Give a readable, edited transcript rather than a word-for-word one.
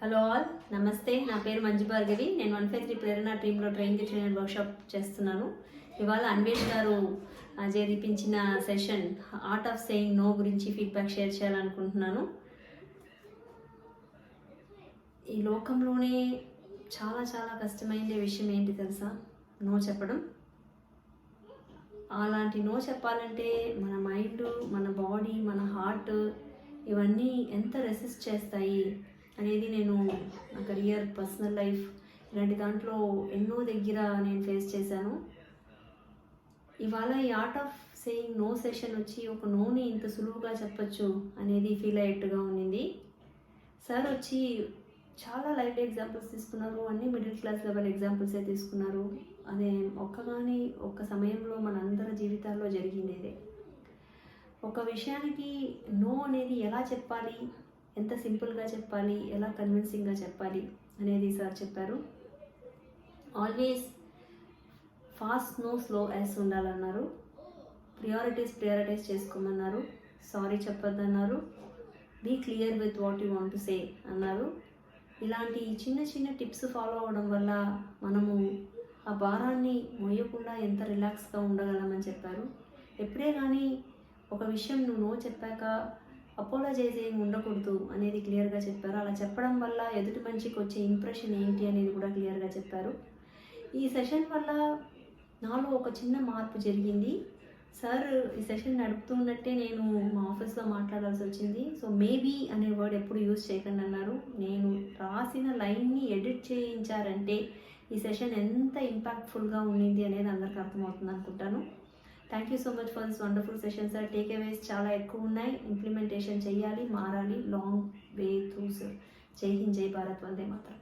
Hello all, నమస్తే. నా పేరు మంజు భార్గవి. నేను 153 ప్రేరణ టీంలో ట్రైన్ ది ట్రైనర్ వర్క్షాప్ చేస్తున్నాను. ఇవాళ అన్వేష్ గారు చేపించిన session art of saying no గురించి ఫీడ్బ్యాక్ షేర్ చేయాలనుకుంటున్నాను. ఈ లోకంలోనే చాలా చాలా కష్టమైన విషయం ఏంటి తెలుసా? నో చెప్పడం. అలాంటి నో చెప్పాలంటే మన మైండ్, మన బాడీ, మన హార్ట్ ఇవన్నీ ఎంత రెసిస్ట్ చేస్తాయి అనేది నేను నా కెరియర్, పర్సనల్ లైఫ్ ఇలాంటి దాంట్లో ఎన్నో దగ్గర నేను ఫేస్ చేశాను. ఇవాళ ఈ art of saying no session వచ్చి ఒక నోని ఇంత సులువుగా చెప్పచ్చు అనేది ఫీల్ అయ్యేట్టుగా ఉన్నింది. సార్ వచ్చి చాలా లైవ్ ఎగ్జాంపుల్స్ తీసుకున్నారు, అన్ని మిడిల్ క్లాస్ లెవెల్ ఎగ్జాంపుల్సే తీసుకున్నారు. అదే ఒక్క సమయంలో మనందరి జీవితాల్లో జరిగిందేదే. ఒక విషయానికి నో అనేది ఎలా చెప్పాలి, ఎంత సింపుల్గా చెప్పాలి, ఎలా కన్విన్సింగ్గా చెప్పాలి అనేది సార్ చెప్పారు. Always fast no, slow yes ఉండాలన్నారు. ప్రియారిటైజ్ చేసుకోమన్నారు. సారీ చెప్పొద్దన్నారు. Be clear with what you want to say అన్నారు. ఇలాంటి చిన్న చిన్న టిప్స్ ఫాలో అవ్వడం వల్ల మనము ఆ భారాన్ని మోయకుండా ఎంత రిలాక్స్గా ఉండగలమని చెప్పారు. ఎప్పుడే కానీ ఒక విషయం నువ్వు నో చెప్పాక అపోలజైజ్ ఏమి ఉండకూడదు అనేది క్లియర్గా చెప్పారు. అలా చెప్పడం వల్ల ఎదుటి మనిషికి వచ్చే ఇంప్రెషన్ ఏంటి అనేది కూడా క్లియర్గా చెప్పారు. ఈ సెషన్ వల్ల నాలో ఒక చిన్న మార్పు జరిగింది. సార్ ఈ సెషన్ నడుపుతున్నట్టే నేను మా ఆఫీస్లో మాట్లాడాల్సి వచ్చింది. సో మేబీ అనే వర్డ్ ఎప్పుడు యూజ్ చేయకండి అన్నారు. నేను రాసిన లైన్ని ఎడిట్ చేయించారంటే ఈ సెషన్ ఎంత ఇంపాక్ట్ఫుల్గా ఉండింది అనేది అందరికీ అర్థమవుతుంది అనుకుంటాను. Thank you so much for this wonderful session sir. Takeaways చాలా ఎక్కువ ఉన్నాయి. ఇంప్లిమెంటేషన్ చేయాలి, మారాలి. Long way through sir. జై హింద్, జై భారత్, వందే మాతరం.